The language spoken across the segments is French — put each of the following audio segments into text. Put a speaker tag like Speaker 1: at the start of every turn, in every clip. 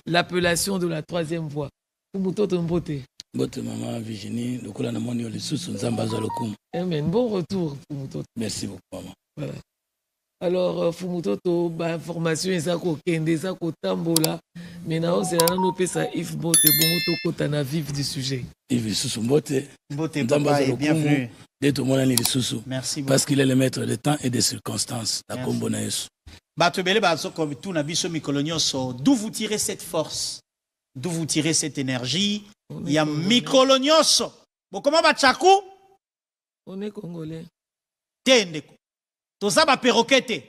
Speaker 1: l'appellation de la troisième voie. Fumutoto Mbote.
Speaker 2: Mbote maman Virginie, le coula na moni le sous nzamba za lokum.
Speaker 1: Amen. Bon retour Fumutoto.
Speaker 2: Merci beaucoup maman.
Speaker 1: Voilà. Alors Fumutoto ba information ezako kende ezako tambola. Maintenant c'est là nous pesa Yves Mbote bon to kota na vif du sujet.
Speaker 2: Yves sous Mbote.
Speaker 3: Mbote papa et bienvenue.
Speaker 2: D'être mon ami sous.
Speaker 3: Merci beaucoup.
Speaker 2: Parce qu'il est le maître de temps et des circonstances. La combo na yesu.
Speaker 3: Batobele bazo comme tout na biso mikolonioso. D'où vous tirez cette force? D'où vous tirez cette énergie? Il y a mikolonioso. Bon comment ba tchakou?
Speaker 1: On est congolais.
Speaker 3: Tendeko. Toza ba perroquete.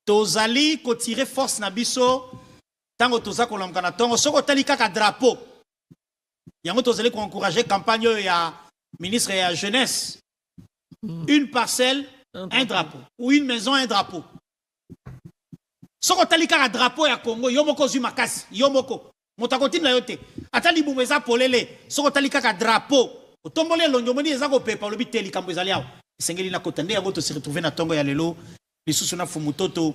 Speaker 3: Tozali ko tirer force na biso. Tango toza ko lamka na tongo soko tali kaka drapeau. Yango tozali ko encourager campagne ya ministre de la jeunesse. Une parcelle, un drapeau. Ou une maison, un drapeau. Soko tali kaka drapeau ya Congo, yomoko zuma kasi, yomoko. Motakoti na yote. Atali bumeza polele, soko tali kaka drapeau. Otombole longomoni ezako pepa lobi teli kambo ezali awo. Sengeli na kotande yango to se retrouver na tongo ya lelo. Lisusu na Fumutoto.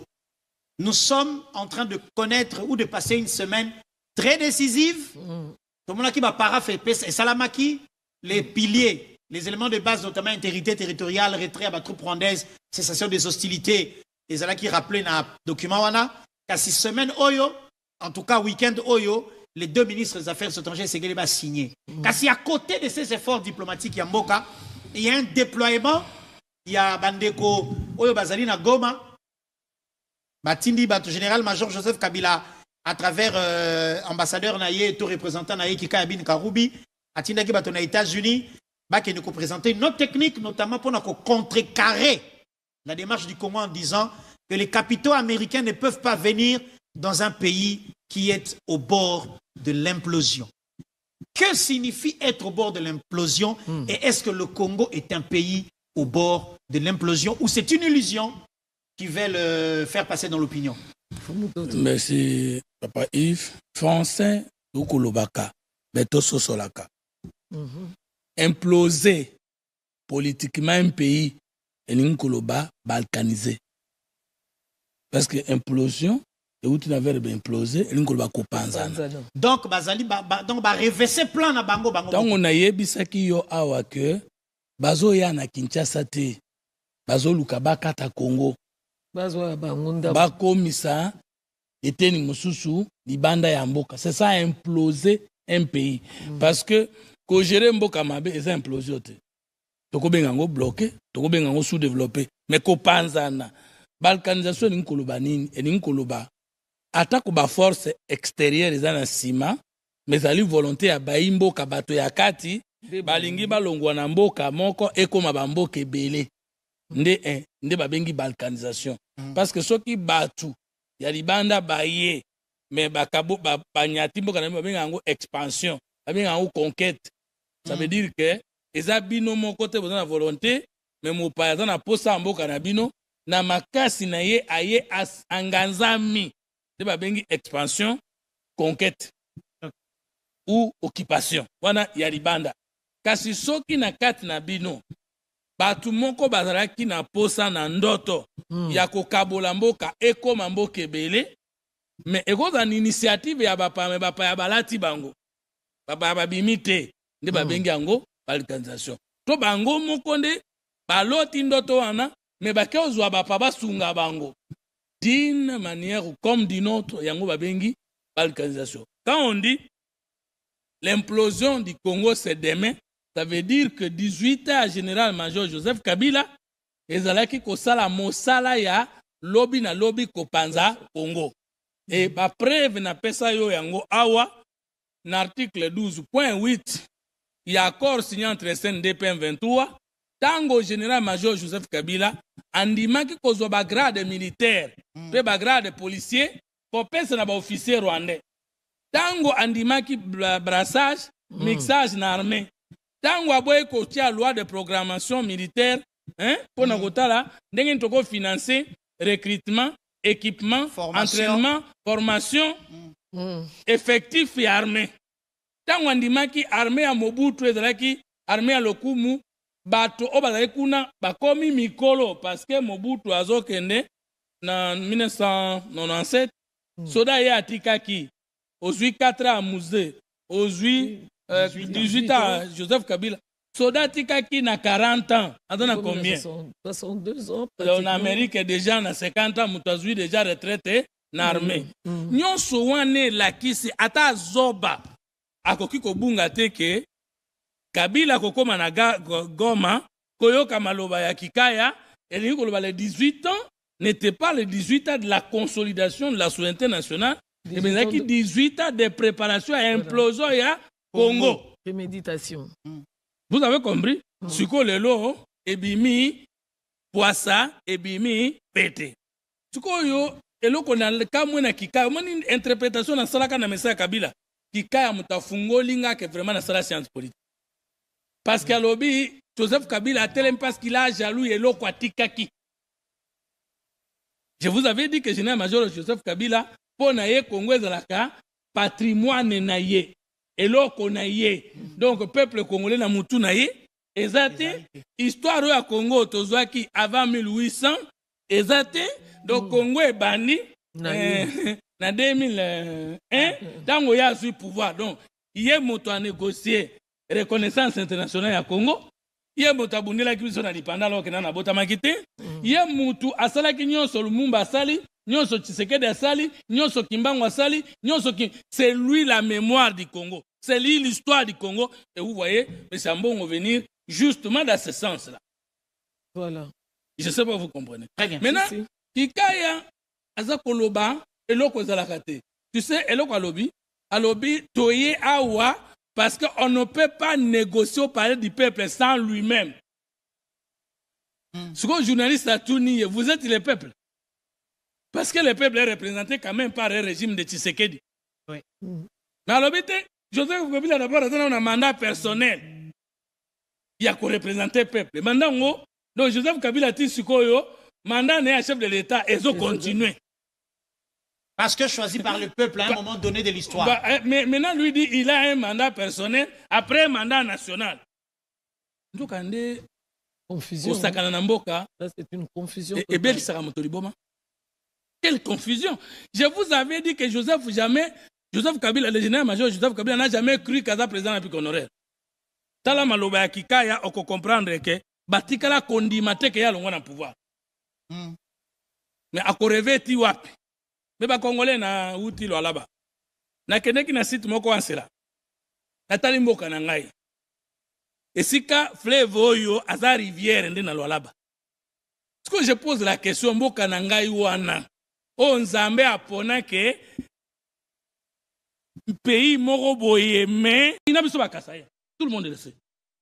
Speaker 3: Nous sommes en train de connaître ou de passer une semaine très décisive. Tout le monde qui va paraphé et salamaki, les piliers, les éléments de base, notamment intégrité territoriale, retrait à la troupe rwandaise, cessation des hostilités, les ala qui rappelaient dans le document wana, qu'à 6 semaines oyo, en tout cas week-end oyo, les deux ministres des Affaires étrangères Segele va signer. Car si à côté de ces efforts diplomatiques, il y a Mboka, il y a un déploiement, il y a Bandeko oyo bazali na Goma, Batindi Bato général-major Joseph Kabila à travers ambassadeur naïe tout représentant naïe Kika Abin Karoubi atinda ki bato na États-Unis ba qui nous présenter une autre technique notamment pour contrecarrer la démarche du Congo en disant que les capitaux américains ne peuvent pas venir dans un pays qui est au bord de l'implosion. Que signifie être au bord de l'implosion et est-ce que le Congo est un pays au bord de l'implosion ou c'est une illusion qui veulent faire passer dans l'opinion?
Speaker 2: Merci, Papa Yves. Français, Ukulobaka, Beto Sosolaka. Imploser politiquement un pays et Nkoloba balkanisé. Parce que implosion, et où tu n'avais pas implosé, et Nkoloba kopanzana.
Speaker 3: Donc, bazali, donc, reverser plan na bango bango.
Speaker 2: Donc, on a yebisaki yo awa que bazo ya na Kinshasa te, bazo lukabaka ta Congo. Bakomisa eteni mususu libanda ya mboka. C'est ça imploser un pays. Parce que ko gérer mboka mabe est implosion te. Toko bengango bloqué, toko bengango sous-développé. Mais ko panzana. Balkanisation ni nkoloba nini, ni nkoloba. Atako ba force extérieure ezana sima, mais ali volonté ya baimboka bato ya kati, balingi balongwa na mboka moko ekoma ba mboka ebele. Nde babengi balkanisation. Parce que ceux qui battent, il y a des bandes baillées, mais banyati mboka na babenga ngo expansion, babenga ngo conquête. Ça veut dire que eza bino mon côté vous na volonté, mais mo pa na posa mboka na bino na makasi na ye aye as anganzami. Nde babengi expansion, conquête ou occupation. Wana ya libanda. Kasi soki na kati na bino batu moko bazalaki na posa na ndoto ya kokabola mboka ekoma mboka ebele mais ekoza na initiative ya bapame bapa ya balati bango bapa ya babimi te nde babengi yango balkanisation to bango moko nde baloti ndoto wana mais bake ozwa bapa basunga bango d'une manière comme d'une autre yango babengi balkanisation. Quand on dit l'implosion du Congo c'est demain, ça veut dire que 18 ans général-major Joseph Kabila ezalaki kosala mosala ya lobby na lobby kopanza Congo. Et ba preuve na pesa yo yango awa na article 12.8 il y a accord signé entre CNDP M23 tango général-major Joseph Kabila andimaki kozwa ba grade militaire pe ba grade policier pour pesa na ba officier rwandais. Tango andimaki brassage mixage na armée. Tango aboye kotia loi de programmation militaire, pour na kotala ndenge toko financer recrutement, équipement, entraînement, formation, effectif et armée. Tango andimaki armée ya Mobutu ezalaki armée ya lokumu bato obazali kuna bakomi mikolo parce que Mobutu azokende na 1997 soda ye atikaki ozwi 4 ans à Musée, ozwi 18 ans à Joseph Kabila. Soda tikaki na 40 ans, aza combien?
Speaker 1: 62 ans.
Speaker 2: En Amérique déjà na 50 ans, mutu azwi déjà retraité na armée. Nyonso wane lakisi ata zoba akoki kobunga te ke Kabila kokoma na Goma koyoka maloba ya Kikaya elingi koloba les 18 ans n'était pas les 18 ans de la consolidation de la souveraineté nationale, mais 18 ans de préparation à implosion ya Congo.
Speaker 1: Préméditation.
Speaker 2: Vous avez compris? Siko lelo ebimi poissa ebimi pete. Siko yo eloko na kamwe na Kikaya moni interprétation na salaka na message Kabila. Kikaya mutafungoli nga ke vraiment na sala science politique. Parce que lobby Joseph Kabila a tellement parce qu'il a jaloux eloko atikaki. Je vous avais dit que général-major Joseph Kabila pour naye Congo ezalaka patrimoine naye. Eloko na ye. Donc peuple congolais na mutu na ye ezate histoire ya Congo tozwaki avant 1800 ezate donc Congo ebani na 2001 tango ya su pouvoir donc ye moto a négocier reconnaissance internationale ya Congo ye moto abundelaki biso na lipanda alors que na botamaki te ye moto asalaki nyonso Lumumba asali nyonso Tshisekedi asali nyonso Kimbangu asali nyonso c'est lui la mémoire du Congo. C'est lui l'histoire du Congo. Et vous voyez, M. Ambongo venir justement dans ce sens-là.
Speaker 1: Voilà.
Speaker 2: Je ne sais pas si vous comprenez.
Speaker 3: Très bien.
Speaker 2: Maintenant, Kikaya, Azakoloba, Eloko Zalakate. Tu sais, Eloko Alobi, Toye Awa, parce qu'on ne peut pas négocier au palais du peuple sans lui-même. Ce que le journaliste a tout nié, vous êtes le peuple. Parce que le peuple est représenté quand même par un régime de Tshisekedi.
Speaker 3: Oui.
Speaker 2: Mais Alobi, Joseph Kabila d'abord a un mandat personnel. Il y a qu'on représenter le peuple. Maintenant, donc Joseph Kabila Tissikoyo, mandat n'est chef de l'État et ils continuer.
Speaker 3: Parce que choisi par le peuple à un moment donné de l'histoire.
Speaker 2: Mais maintenant, lui dit il a un mandat personnel après un mandat national. Donc, on est
Speaker 1: confusion.
Speaker 2: Ça,
Speaker 1: c'est une confusion.
Speaker 2: Et bien, quelle confusion! Je vous avais dit que Joseph Kabila, le général-major Joseph Kabila n'a jamais cru qu'Aza président depuis qu'on aurait. Tala maloba ya Kikaya, on peut comprendre que batikala kondimate ke ya longo na pouvoir. Mais ako reveti wapi? Mais ba Congolais na uti lo alaba. Na keneki na site moko ansela. Na tali mboka na ngai. Esika fleuve oyo aza rivière nde na lo alaba. Ce que je pose la question mboka na ngai wana. O nzambe apona ke pays moko boye mais il n'a pas kasaya. Tout le monde le sait.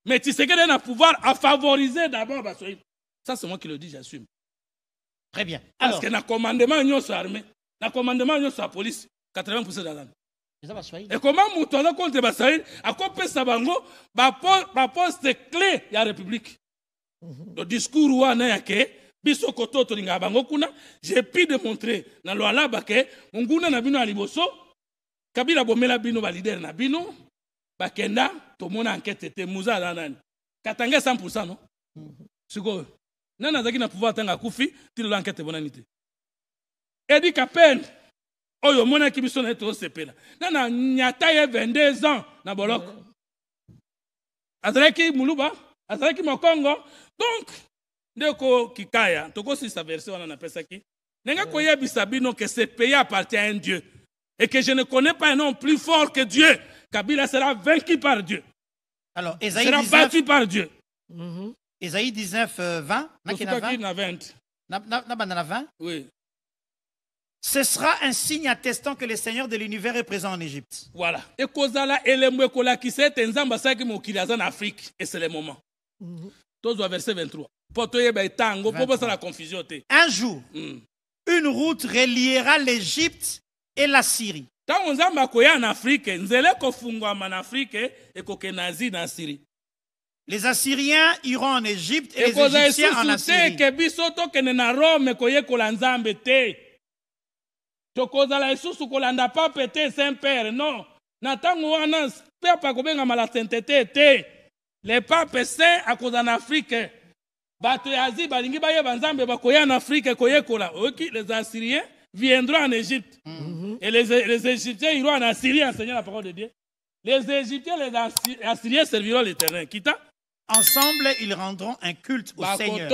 Speaker 2: Mais Tshisekedi a pouvoir à favoriser d'abord Basoï. Ça c'est moi qui le dis, j'assume.
Speaker 3: Très bien.
Speaker 2: Parce que na commandement nyo sur armée, na commandement nyo sur la police, 80% d'azan. Et comment moutoza contre Basoï a copé sa bango ba poste clé ya République. Le discours wana yake biso koto to linga bango kuna, j'ai pu démontrer na lo alaba ke nguna na bino aliboso Kabila bomela bino ba leader na bino bakenda to mona enquête te muza nani katanga 100% non siko nana zaki na pouvoir tanga kufi tilo l'enquête bonanité Edi Kapen oyo mona kibiso na to sepela nana nyata ye 22 ans na boloko azalaki muluba azalaki mokongo donc ndeko Kikaya toko si sa version wana na pesaki nenga koyebisa bino que ce pays appartient à un Dieu et que je ne connais pas un homme plus fort que Dieu. Kabila sera vaincu par Dieu.
Speaker 3: Alors, Esaïe
Speaker 2: sera
Speaker 3: 19,
Speaker 2: battu par Dieu.
Speaker 3: Esaïe 19, 20.
Speaker 2: Na 20.
Speaker 3: Na 20.
Speaker 2: Oui.
Speaker 3: Ce sera un signe attestant que le Seigneur de l'univers est présent en Égypte.
Speaker 2: Voilà. Et kozala elemwe kola kisete nzamba saki mokili en Afrique et c'est le moment. Tozo verset 23. Potoye ba tango po la confusion te.
Speaker 3: Un jour, une route reliera l'Égypte et la Syrie.
Speaker 2: Tant nzamba koya en Afrique, nzele ko fungwa en Afrique et ko kenazi dans Syrie.
Speaker 3: Les Assyriens iront en Égypte et les Égyptiens en Assyrie.
Speaker 2: Que biso to kene na Rome koye kola nzambe te. Tokozala isusu kolanda pa pete Saint-Père, non. Na tango wana papa kobenga mala sainteté te. Les papes saints à cause en Afrique. Bato ya Asie balingi baye banzambe bakoya en Afrique koye kola. Oki les Assyriens viendront en Égypte. Et les Égyptiens iront en Assyrie enseigner la parole de Dieu. Les Égyptiens, les Assyriens serviront l'Éternel. Quitta.
Speaker 3: Ensemble, ils rendront un culte au Seigneur.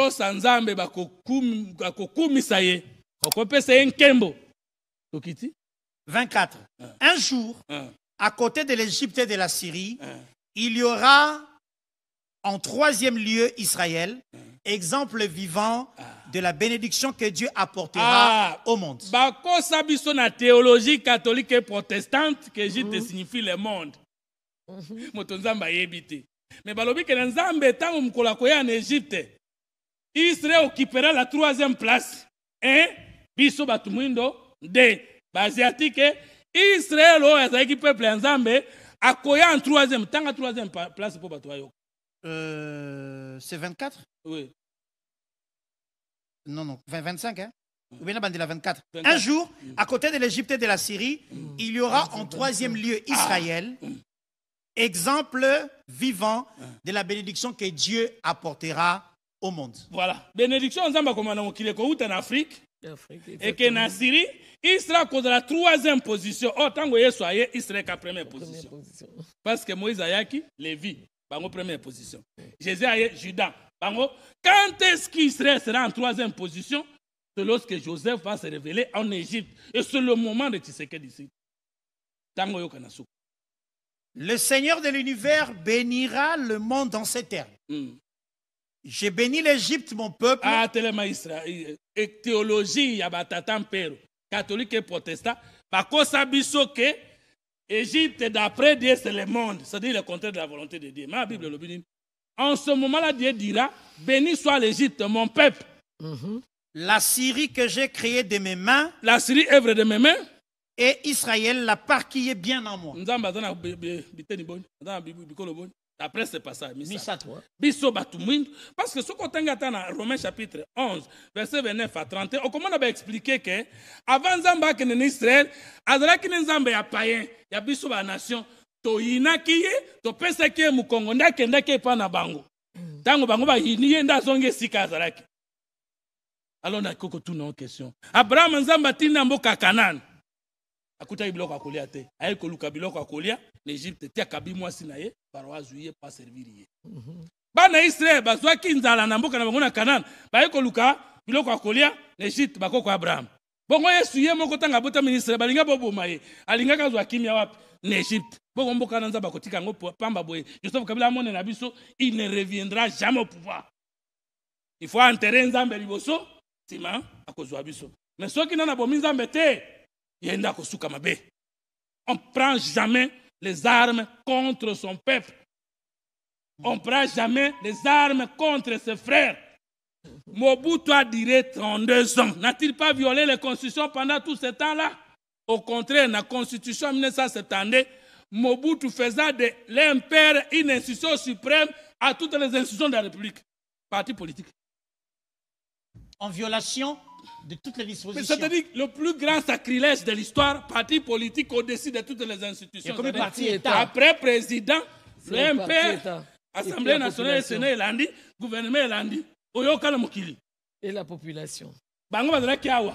Speaker 3: 24. Un jour, à côté de l'Égypte et de la Syrie, il y aura en troisième lieu Israël, exemple vivant de la bénédiction que Dieu apportera au monde.
Speaker 2: Bakosa biso na théologie catholique et protestante que Égypte signifie le monde. Moto nzamba yebite. Mais balobi que nzambe tango mkola koya en Égypte, Israël occupera la troisième place. Biso batumwindo de basiatique Israël o ezaki peuple nzambe akoya en troisième, tanga troisième place pour batoyo.
Speaker 3: C'est 24?
Speaker 2: Oui.
Speaker 3: Non, 25, hein? Ou bien la 24. Un jour, à côté de l'Égypte et de la Syrie, il y aura en troisième lieu Israël, exemple vivant de la bénédiction que Dieu apportera au monde.
Speaker 2: Voilà. Bénédiction, nzamba komana mokile ko uta en Afrique. Et que en Syrie, Israël est la troisième position. Oh, tango Yesu aye, Israël est la première position. Parce que Moïse ayaki, Lévi, bango première position. Jésus aye, Judas. Bango, quand est-ce qu'Israël sera en troisième position? C'est lorsque Joseph va se révéler en Égypte. Et c'est le moment de Tshisekedi ici. Tango yo kanasu.
Speaker 3: Le Seigneur de l'univers bénira le monde dans ces termes. J'ai béni l'Égypte, mon peuple.
Speaker 2: Ah, tellement Israël. Et théologie, ya batatan pero. Catholique et protestant. Par contre, biso que Égypte, d'après Dieu, c'est le monde. C'est-à-dire le contraire de la volonté de Dieu. Ma Bible le dit. En ce moment-là, Dieu dira, béni soit l'Égypte, mon peuple.
Speaker 3: La Syrie que j'ai créée de mes mains.
Speaker 2: La Syrie œuvre de mes mains.
Speaker 3: Et Israël, la part qui est bien en moi.
Speaker 2: Après ce passage, biso batumwindo, parce que ce qu'on a dans Romains chapitre 11, verset 29 à 31, on commence à expliquer que avant Zamba qui est en Israël, azala qui est Zamba ya païen, ya biso ba nation, to inakiye, to pesa ki mu Kongo ndake ndake pa na bango. Tango bango ba yiniye nda zonge sika azalaki. Alors na koko tout non question. Abraham Zamba tina mboka Canaan. Akuta biloko akolia te. Aye koluka biloko akolia, l'Égypte tia kabimwa sinaye, parwa zuye pas servir ye. Bana Israël bazwa kinzala na mboka na bango na Canaan, baye koluka biloko akolia, l'Égypte bakoko Abraham. Bongo Yesu ye moko tanga bota ministre balinga boboma ye. Alinga kazwa kimia wapi? N'Égypte. Bongo mboka na nzaba kotika ngo pamba boye. Joseph Kabila mone na biso, il ne reviendra jamais au pouvoir. Il faut enterrer nzambe liboso, sima akozwa biso. Mais ceux qui n'ont pas nzambe te, on ne prend jamais les armes contre son peuple. On ne prend jamais les armes contre ses frères. Mobutu a duré 32 ans. N'a-t-il pas violé les constitutions pendant tout ce temps-là? Au contraire, la constitution 1970, Mobutu faisait de l'impère une institution suprême à toutes les institutions de la République. Parti politique.
Speaker 3: En violation de toutes les dispositions.
Speaker 2: C'est-à-dire le plus grand sacrilège de l'histoire, parti politique au-dessus de toutes les institutions.
Speaker 3: Comme parti État.
Speaker 2: Après président, l'MPR, Assemblée nationale, Sénat et l'Andi, gouvernement et l'Andi, Oyokana Mokili.
Speaker 1: Et la population.
Speaker 2: Bango Bazala Kiawa.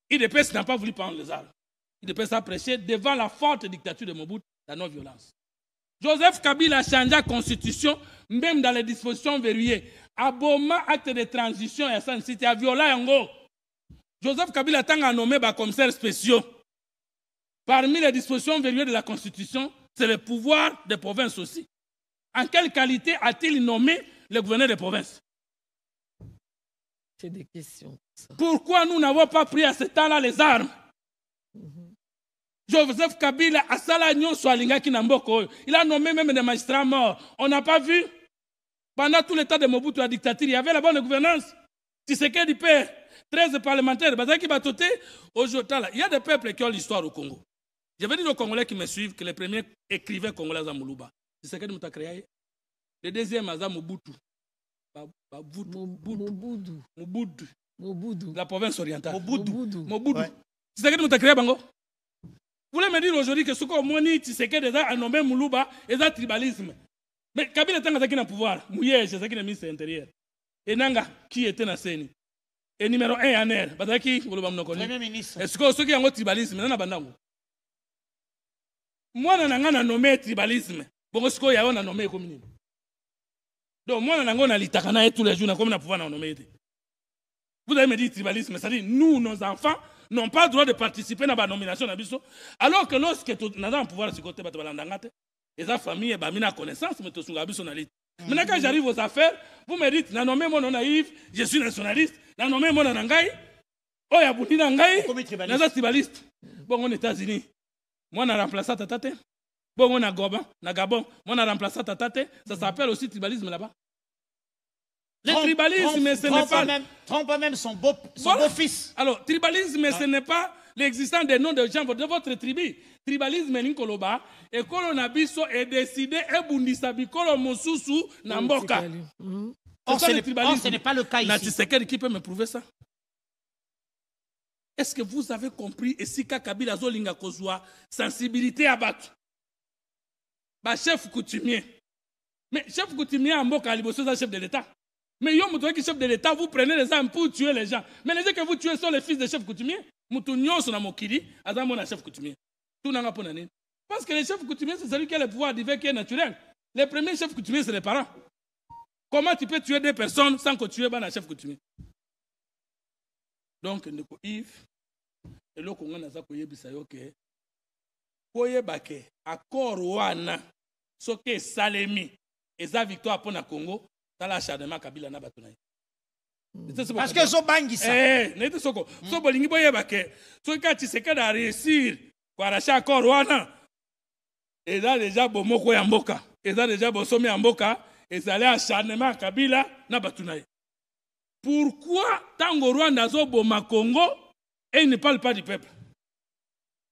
Speaker 2: IDPS n'a pas voulu prendre les armes. IDPS a prêché devant la forte dictature de Mobutu, la non-violence. Joseph Kabila a changé la constitution, même dans les dispositions verrouillées. Aboma, acte de transition, et ça, c'était à violer en gros. Joseph Kabila a nommé des commissaires spéciaux. Parmi les dispositions verrouillées de la Constitution, c'est le pouvoir des provinces aussi. En quelle qualité a-t-il nommé le gouverneur des provinces?
Speaker 1: C'est des questions. Ça.
Speaker 2: Pourquoi nous n'avons pas pris à ce temps-là les armes? Joseph Kabila a Salagnon Swalingaki Namboko. Il a nommé même des magistrats morts. On n'a pas vu. Pendant tout l'état de Mobutu, la dictature, il y avait la bonne gouvernance. Tshisekedi père, 13 parlementaires, Bazaki Batote, aujourd'hui, il y a des peuples qui ont l'histoire au Congo. Je vais dire aux Congolais qui me suivent que le premier écrivain congolais à Moulouba, Tshisekedi Moutakreaye. Le deuxième, à Mobutu. Mobutu. La province orientale. Mobutu. Tshisekedi Moutakreaye Bango. Vous voulez me dire aujourd'hui que ce qu'on moni Tshisekedi a nommé Moulouba est un tribalisme. Mais Kabila est dans le pouvoir. Mouye, c'est ça qui est le ministre de l'Intérieur. Et Nanga, qui était dans Séni. Et numéro 1 en air.
Speaker 3: Premier ministre.
Speaker 2: Est-ce que ceux qui ont tribalisme, non, non, moi, je suis nommé tribalisme. Bon, ce qu'il y a, on a nommé comme donc, moi, je suis litakana tous les jours, comme on a pouvoir nommer. Vous avez me dit tribalisme, c'est-à-dire, nous, nos enfants, n'ont pas le droit de participer à la nomination d'Abisso, alors que lorsque nous avons un pouvoir de ce côté, et sa famille, et la connaissance, mais tout ce Abisso n'a pas. Maintenant, quand j'arrive aux affaires, vous me dites, nommé mon naïf, je suis nationaliste, nommé mon nangai, oh, ya bundi nangai, naza tribaliste. Bon, aux États-Unis, moi, on a remplacé Tatate. Bon, on a Gabon, on a remplacé Tatate. Ça s'appelle aussi tribalisme là-bas. Le tribalisme, ce n'est pas.
Speaker 3: Trompe même son beau-fils.
Speaker 2: Alors, tribalisme, ce n'est pas l'existence des noms de gens de votre tribu. Tribalisme, Ninkoloba, et Kolonabiso est décidé, et Bundissabi, Kolomosusu, Namboka.
Speaker 3: Or, ce n'est pas le cas ici.
Speaker 2: Natissekeri, qui peut me prouver ça? Est-ce que vous avez compris, et si Kabila Zolinga Kozwa, sensibilité à battre? Bah, chef coutumier. Mais chef coutumier en Mboka, c'est un chef de l'État. Mais yo, vous qui chef de l'État, vous prenez les armes pour tuer les gens. Mais les gens que vous tuez sont les fils des chefs coutumiers. Moutounio son amokiri, azamon chef coutumier. Tout n'a pas nané. Parce que les chefs coutumiers, c'est celui qui a le pouvoir divin qui est naturel. Les premiers chefs coutumiers, c'est les parents. Comment tu peux tuer 2 personnes sans que tu aies un chef coutumier? Donc, Yves, et là, on a dit que accord wana soke salemi eza victoire pour na Congo dans l'acharnement Kabila na batuna.
Speaker 3: Parce que so bangi ça.
Speaker 2: Nete soko so bolingi boyeba ke so ka Tshisekedi a réussir kwa racha accord wana eza déjà bomoko ya mboka eza déjà bosomi ya mboka ezali acharnement Kabila na batuna. Pourquoi tango Rwanda zo boma Congo et il ne parle pas du peuple?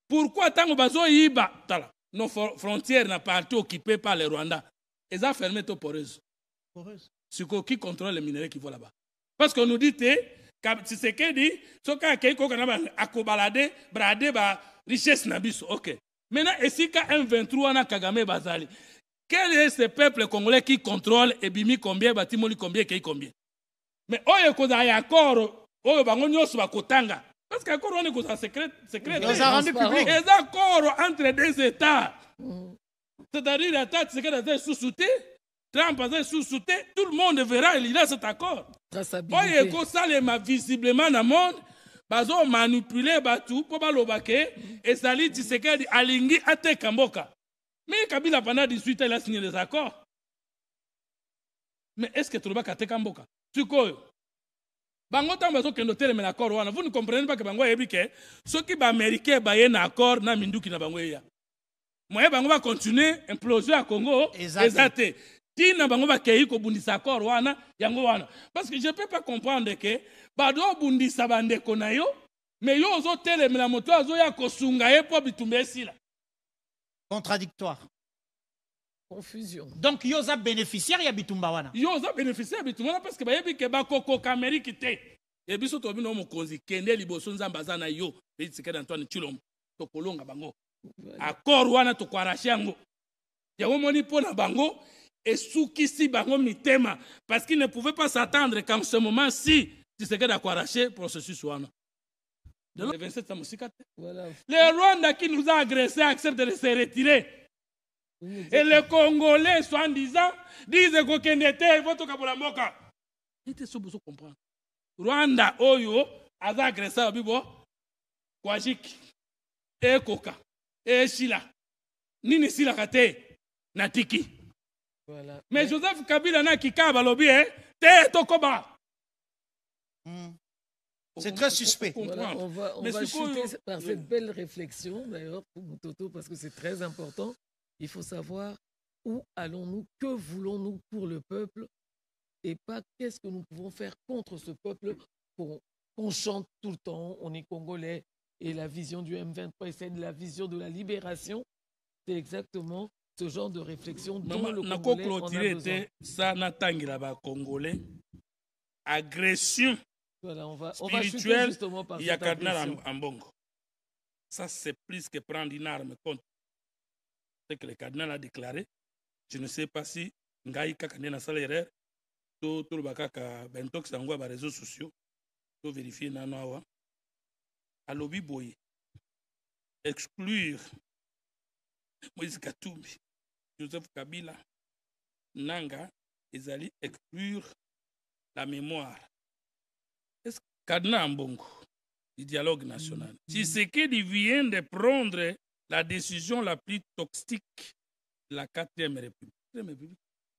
Speaker 2: Pourquoi tant que bazo yiba tala nos frontières n'a pas été occupées par les Rwandais? Ils ont fermé tout poreuse. C'est qui contrôle les minéraux qui vont là-bas? Parce qu'on nous dit que Tshisekedi so ka keiko kana akobalade brade ba richesse nabiso. OK. Maintenant ici ka M23 na Kagame bazali. Quel est ce peuple congolais qui contrôle et bimi combien batimoli combien kei combien? Mais oyo koza ya accord oyo bango nyoso bakotanga. Parce qu'un accord on est secret.
Speaker 3: Ils ont rendu public.
Speaker 2: Les accords entre 2 États. C'est-à-dire l'État est sous-souté, Trump est sous-souté, tout le monde verra il y a cet accord. Oye ko salema visiblement dans le monde, bazo manipuler batu pour balobake et sali Tshisekedi alingi ate Kamboka. Mais Kabila pendant 18 ans il a signé des accords. Mais est-ce que tu vas ate Kamboka? Tu quoi? Bango tambo so kendo tele men accord wana. Vous ne comprenez pas que bango yebi ke ceux qui ba américain ba ye na accord na minduki na bango ya. Moye bango va continuer implosion à Congo exacté. Tina bango va kei ko bundisa accord wana yango wana. Parce que je peux pas comprendre que bado bundisa bande konayo mais yo zo tele men la moto azo ya kosunga ye po bitumbe sila.
Speaker 3: Contradictoire.
Speaker 1: Confusion.
Speaker 3: Donc, yoza bénéficiaire ya bitumba wana.
Speaker 2: Yoza bénéficiaire ya bitumba parce que ba yebi ke ba koko Amérique te. Et biso to bino mo konzi kende liboso nzamba zana yo. Et Tshisekedi Antoine Tshilombo to kolonga bango. Accord wana to kwarashi yango. Yango moni pona bango et soukisi bango mitema parce qu'il ne pouvait pas s'attendre qu'en ce moment-ci Tshisekedi a kwaraché processus wana. Le 27 Samusika. Voilà. Les Rwandais qui nous a agressés acceptent de se retirer. Et les Congolais, soi-disant, disent que Kendete, votre Kabolamboka. Il faut comprendre. Rwanda, Oyo, a agressé à Bibo, Kwajik, et Koka, et Shila. Nini Sila Kate, Natiki. Voilà. Mais Joseph Kabila n'a kika balobi, te tokoba.
Speaker 3: C'est très suspect.
Speaker 1: Voilà, on va chuter par cette belle réflexion, d'ailleurs, pour Moutoto, parce que c'est très important. Il faut savoir où allons-nous, que voulons-nous pour le peuple et pas qu'est-ce que nous pouvons faire contre ce peuple qu'on chante tout le temps. On est congolais et la vision du M23 c'est la vision de la libération. C'est exactement ce genre de réflexion dont le Congolais en a besoin.
Speaker 2: Ça n'a Congolais. Agression
Speaker 1: voilà, on va
Speaker 2: spirituelle,
Speaker 1: justement par
Speaker 2: il y a cardinal en bongo. Ça c'est plus que prendre une arme contre ce que le cardinal a déclaré. Je ne sais pas si Ngaïka Kandena Salaire, tout le Bakaka Bentok Sangwa, les réseaux sociaux, to vérifier nano awa alobi boye exclure Moïse Katumbi, Joseph Kabila, Nanga, ezali exclure la mémoire. Est-ce que Kadna Mbongo, du dialogue national, Tshisekedi vient de prendre la décision la plus toxique de la 4e République. Tu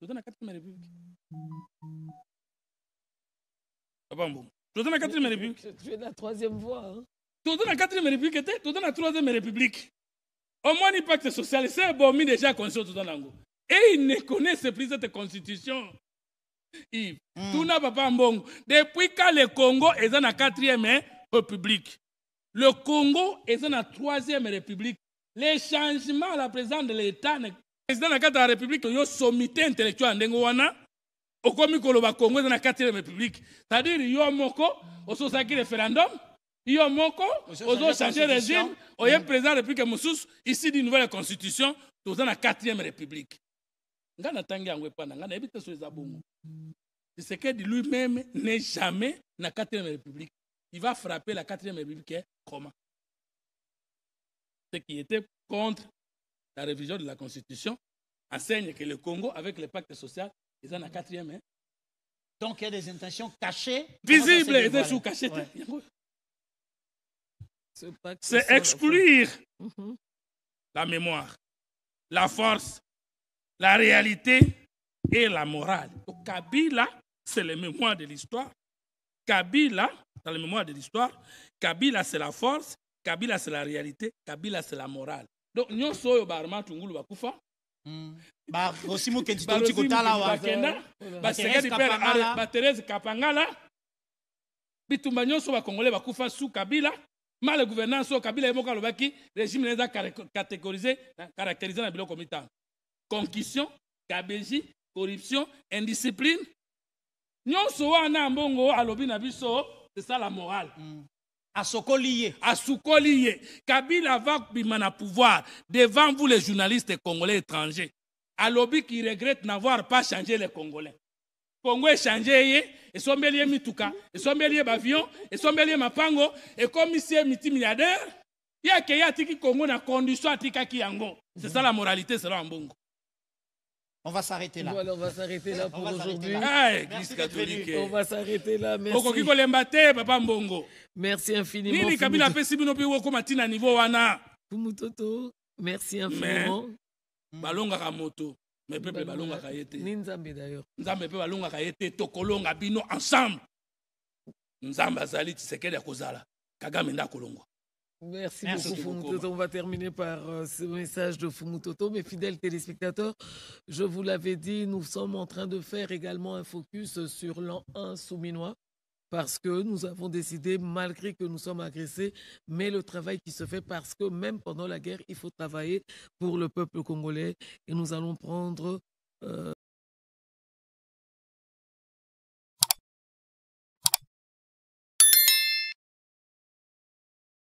Speaker 2: donnes la 4e République. Papa Mbongo. Tu donnes la 4e République.
Speaker 1: Tu es la 3e voie. Hein?
Speaker 2: Tu donnes la 4e République, tu donnes la 3e République. Au moins, l'impact social, c'est bon, mais déjà conscient tout dans l'ango. Et ils ne connaissent plus cette constitution. Yves, tout n'a pas bon. Depuis quand le Congo est dans la 4e République, le Congo est dans la 3e République. Les changements à la présidence de l'État, le président de la 4e République, il y a un sommité intellectuel en Dengowana, au Komikoloba Congo est dans la 4e République. C'est-à-dire, il y a un moko, au Sosaki référendum. Il y a un moko, aux autres changé de régime, il y a un président de la République Moussous, ici d'une nouvelle constitution, dans la 4e République. C'est que lui-même n'est jamais dans la 4e République. Il va frapper la 4e République comment? Ce qui était contre la révision de la Constitution enseigne que le Congo, avec le pacte social, est dans la 4e.
Speaker 3: Donc il y a des intentions cachées.
Speaker 2: Visibles, et des sous cachées. Ouais. C'est exclure la mémoire, la force, la réalité et la morale. Donc, Kabila, c'est la mémoire de l'histoire. Kabila, dans la mémoire de l'histoire, Kabila, c'est la force, Kabila, c'est la réalité, Kabila, c'est la morale. Donc, nous sommes barma tungulu bakufa.
Speaker 3: Osimu Kentito Tikotala wa
Speaker 2: Thérèse Kapangala. Bitumba nyonso ba Congolais bakufa sous Kabila. Mal le gouvernance au Kabila Emoka Lobaki, régime les a catégorisé, caractérisé dans le bilan comité. Concussion, gabegie, corruption, indiscipline. Nyonso wana mbongo alobi na biso, c'est ça la morale.
Speaker 3: Asokoliye.
Speaker 2: Kabila va bimana pouvoir devant vous les journalistes congolais étrangers. Alobi qui regrette n'avoir pas changé les Congolais. Congo est changé, et son bélier mituka, et son bélier bavion, et son bélier mapango, et comme ici est multimilliardaire, il y a qu'il y a tiki Congo na condition à tika kiango. C'est ça la moralité, c'est là en bongo.
Speaker 3: On va s'arrêter là.
Speaker 1: Voilà, on va s'arrêter là pour aujourd'hui.
Speaker 2: Église catholique.
Speaker 1: On va s'arrêter là. Merci. Merci infiniment. Fumutoto, merci infiniment.
Speaker 2: Balonga moto. Mais peuple balonga kayete.
Speaker 1: Nzambe d'ailleurs.
Speaker 2: Nzambe pe balonga kayete tokolonga bino ensemble. Nzambe azali Tshisekedi akozala. Kagame nda kolongwa.
Speaker 1: Merci beaucoup, Fumutoto. On va terminer par ce message de Fumutoto. Mes fidèles téléspectateurs, je vous l'avais dit, nous sommes en train de faire également un focus sur l'an 1 souminois parce que nous avons décidé, malgré que nous sommes agressés, mais le travail qui se fait parce que même pendant la guerre, il faut travailler pour le peuple congolais et nous allons prendre